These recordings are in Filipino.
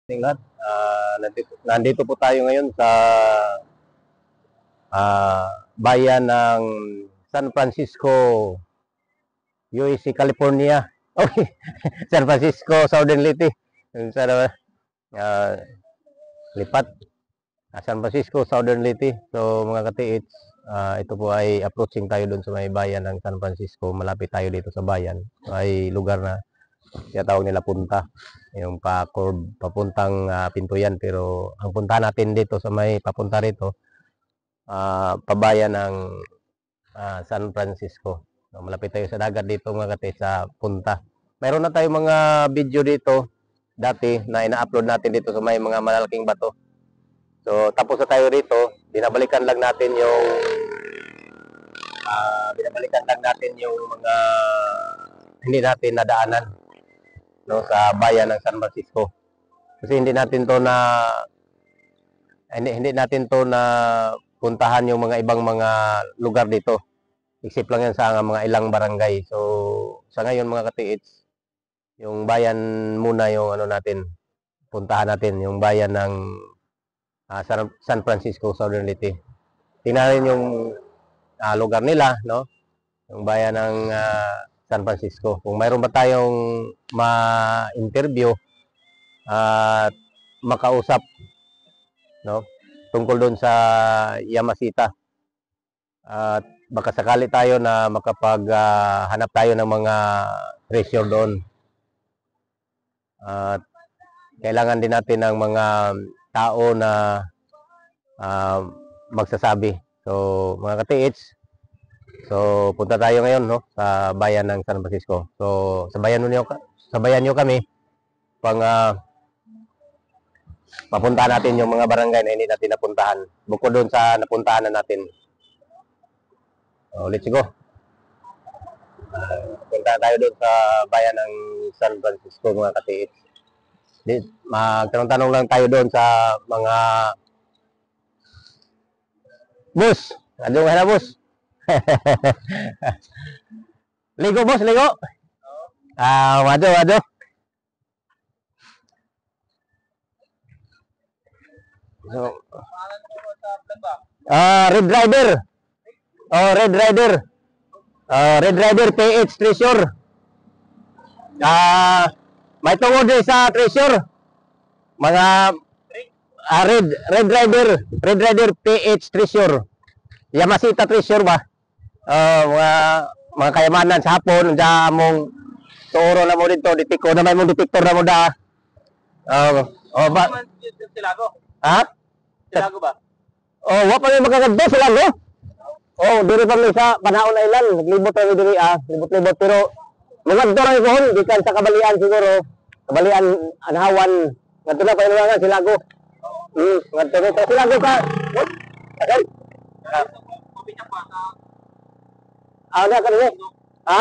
Lahat. Nandito po tayo ngayon sa bayan ng San Francisco, USC, California. Okay. San Francisco, Southern Leyte. Sa lipat. San Francisco, Southern Leyte. So mga katiits, ito po ay approaching tayo doon sa may bayan ng San Francisco. Malapit tayo dito sa bayan. So, ay lugar na tawag nila punta. Yung papuntang Pintuyan. Pero ang punta natin dito sa may papunta rito, pabayan ng San Francisco. So, malapit tayo sa dagat dito mga katiits sa punta. Mayroon na tayong mga video dito dati na ina-upload natin dito sa may mga malalaking bato. So tapos na tayo rito, binabalikan lang natin yung mga hindi natin nadaanan, no, sa bayan ng San Francisco. Kasi hindi natin to na puntahan yung mga ibang mga lugar dito. Except lang yan sa mga ilang barangay. So sa ngayon mga katiits, yung bayan muna yung natin puntahan natin, yung bayan ng San Francisco, Southern Leyte. Tingnan rin yung lugar nila, no? Yung bayan ng San Francisco. Kung mayroon ba tayong ma-interview at makausap, no? Tungkol doon sa Yamashita. At baka sakali tayo na makapaghanap tayo ng mga treasure doon. At kailangan din natin ng mga tao na magsasabi. So mga katiits, so punta tayo ngayon, no, sa bayan ng San Francisco. So sabayan nyo kami pang mapuntahan natin yung mga barangay na hindi natin napuntahan. Bukod doon sa napuntahan na natin. So let's go. Punta tayo doon sa bayan ng San Francisco mga katiits. Magtanong-tanong lang tayo doon sa mga boss. Ano nga na boss? Ligo boss, ligo. Wado. So, Red Rider. Oh, Red Rider. Red Rider PH Treasure. May tungod din sa treasure. Mga Red Rider PH Treasure. Yamashita Treasure ba? Mga kayamanan sa hapon, da mong tuoro na mo dito, ditiko na may mong detektor na mo da. Ba? Ha? Silago ba? Wa pa may magagadto sila, no? Diri pa mi sa panahon na ilan, naglibot kami diri libot-libot pero magadto ra ko gikan sa kabalian siguro. Kabalian anhawan ngadto na pa ilangan Silago. Ngadto na Silago ka. Okay? Ada ka rin. Ha?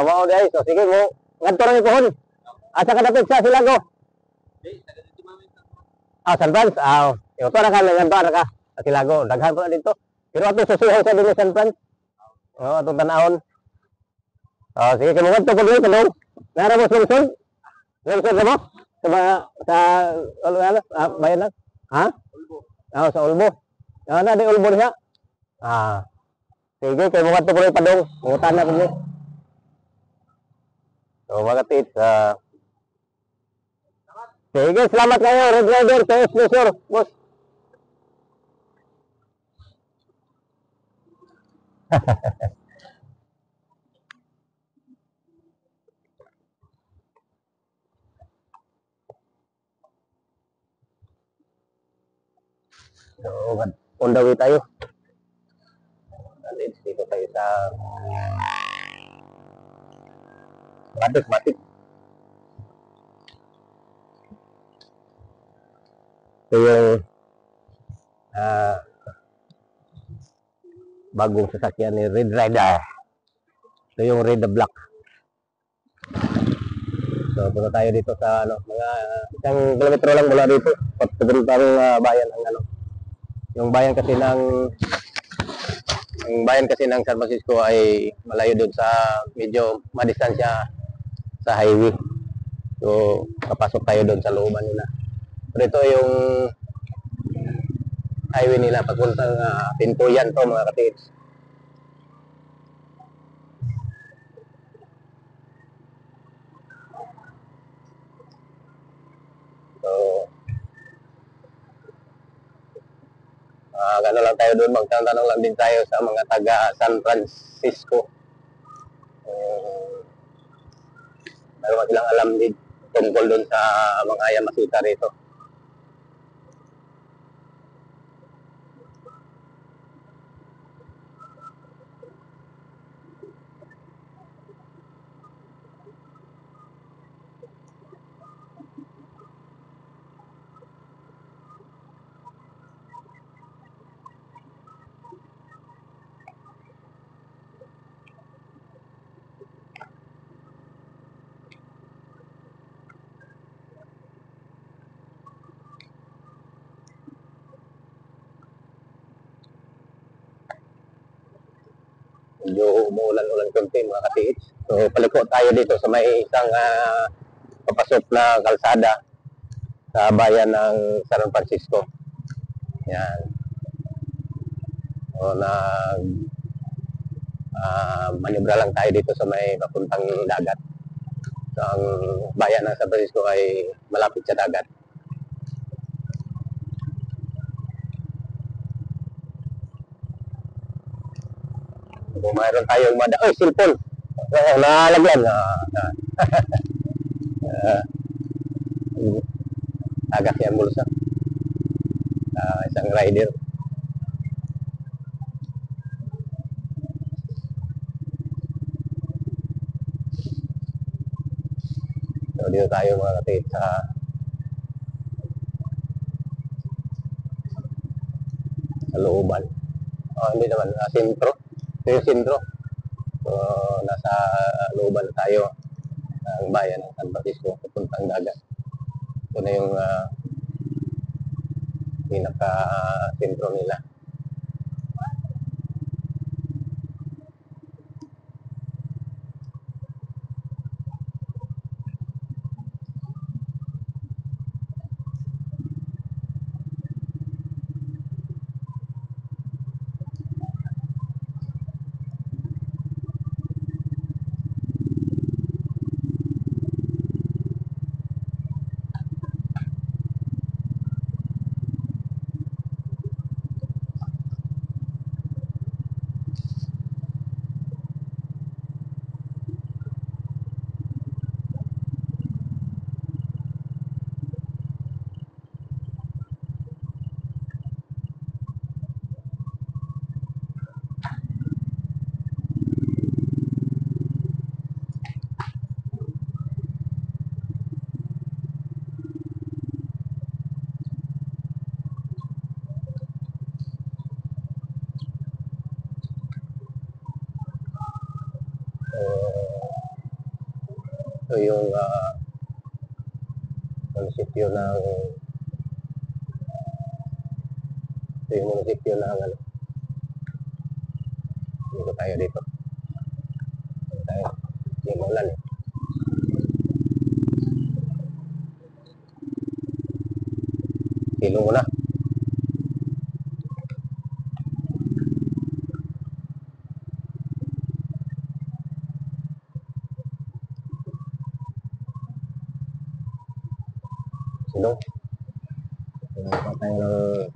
Wow dai. So sige mo. Ngadto ra ko hon. Asa ka dapat sa Silago? San Francisco. Ito na ka, naganda ka. Silago, daghan po na dito. Pero ato susuhay sa dito San Fran. Atong tanahon. Sige, kamungan to po dito, kanong. Nara mo sulusod? Sulusod na mo? Sa bayan lang? Ha? Sa Ulbo. Na, di Ulbo niya. Sige, kamungan to po dito, padong. Mungutan na po dito. So, mga tit, sige, selamat kayo, Red Rider, PS Treasure, boss. So, on the way tayo. Dito tayo sa Matik. Ito yung bagong sasakyan ni Red Rider. Ito yung Red the Black. So punta tayo dito sa mga 1 kilometro lang mula dito. Papuntang bayan ng yung bayan kasi ng San Francisco ay malayo doon sa medyo madistansya sa highway. So, papasok tayo doon sa looban nila. Pero ito yung highway nila papuntang Pintuyan to mga katiits. So, gano'n lang tayo doon. Magtanong lang din tayo sa mga taga San Francisco. Meron silang alam din tungkol doon sa mga Yamasita rito. Medyo umuulan-ulan konti mga katiits. So, paliko tayo dito sa may isang papasok na kalsada sa bayan ng San Francisco. Yan. So, manibra lang tayo dito sa may papuntang dagat. So, ang bayan ng San Francisco ay malapit sa dagat. Kung mayroon tayong cellphone. Nalagyan. Agak yan bulsa. Isang rider. So, dito tayo mga kapit sa looban. Hindi naman, sentro. Ito yung sentro. So, nasa looban na tayo ng bayan ng San Francisco, papuntang dagat. Ito na yung pinaka-sentro nila. Ito yung munisipyo ng dito tayo dito. Tayo. Hindi maulan eh. Kilo mo na. Silong. Ito tayo ng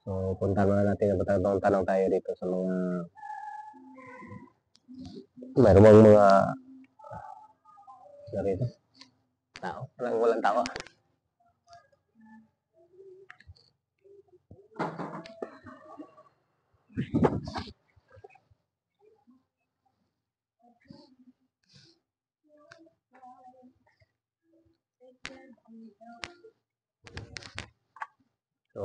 so, punta na natin. Tanong tayo dito sa mga mayroong mga narito. Tao. Walang tao. So,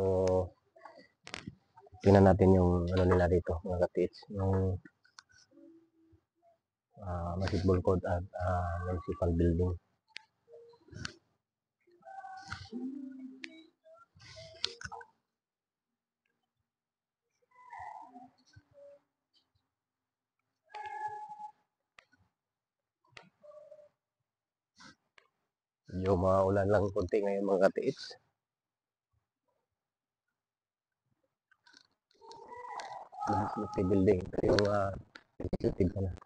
tingnan natin yung ano nila dito, mga kapits, yung basketball court at municipal building. Medyo maulan lang konti ngayon mga katiits. Building. Ito yung legislative na.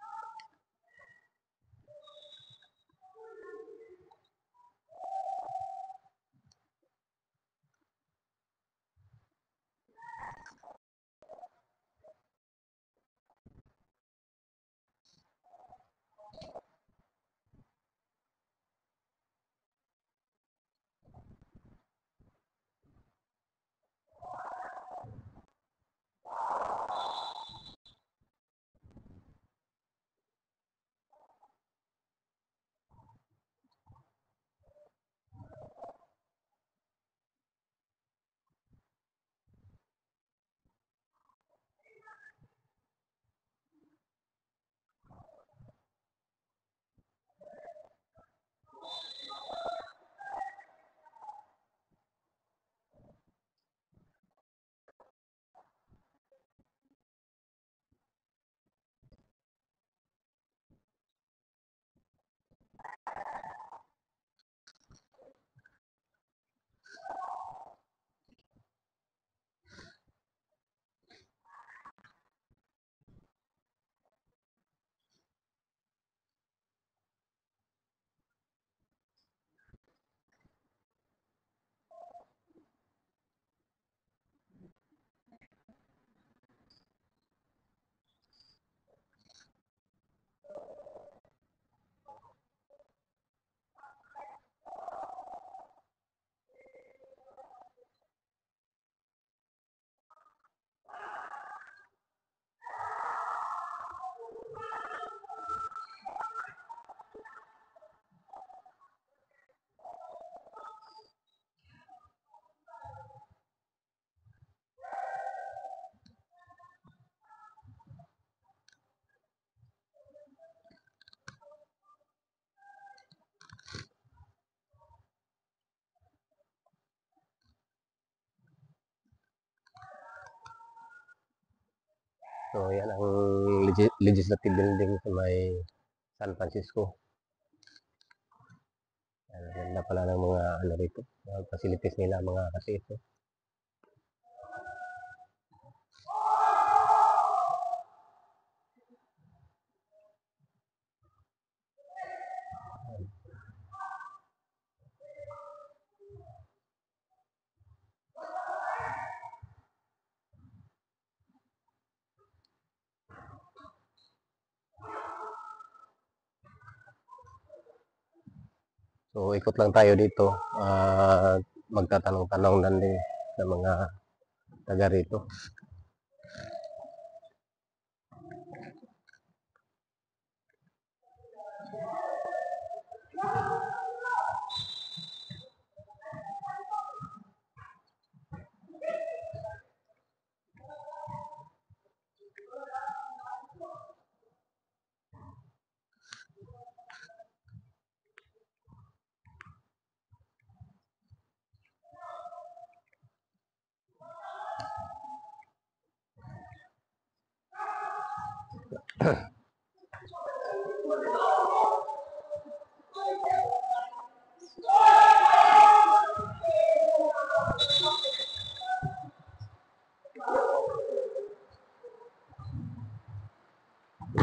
So, yan ang legislative building sa may San Francisco. Ganda pala ng mga ano rito, mga facilities nila mga katiits. Eh. So, ikot lang tayo dito. Magtatanong-tanong lang din sa mga taga rito.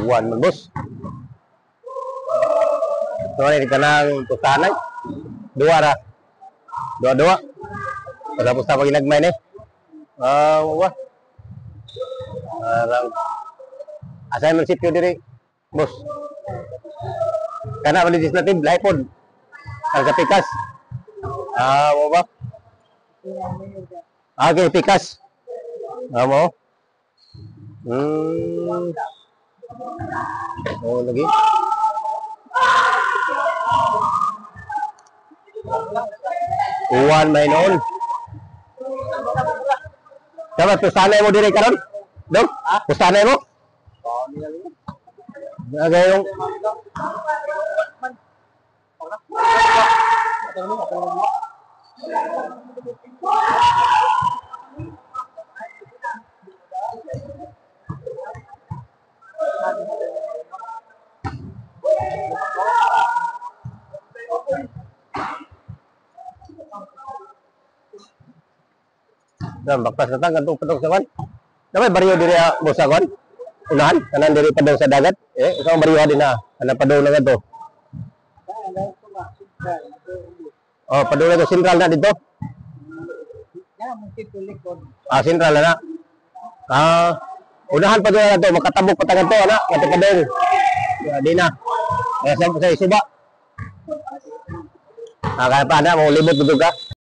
Uwan man, boss. So, ini ka ng pustanay. Dua ra. Dua-dua. Tapos na pag inagmay ni. Wah. Assignment sityo diri, boss. Kana legislative lahi pod. Ang katikas. Ba? Okay, pikas. Mo. Lagi. Uwan may noon. Dapat pustanay mo diri karon? Dok? Pustanay mo? Agay yung Dan baktas na tang kanto patong sa kwan. Namay baryo diri bosa kwan. Unahan kanan diri padong sa dagat. Isang baryo din na. Kanan padong na to. Oh, padong na to sentral na dito. Sentral na. Unahan pa doon na to, makatabok patangan to, anak, kato pa doon. Di na. Kaya sa isuba. Kaya pa, anak, mga libot dito ka.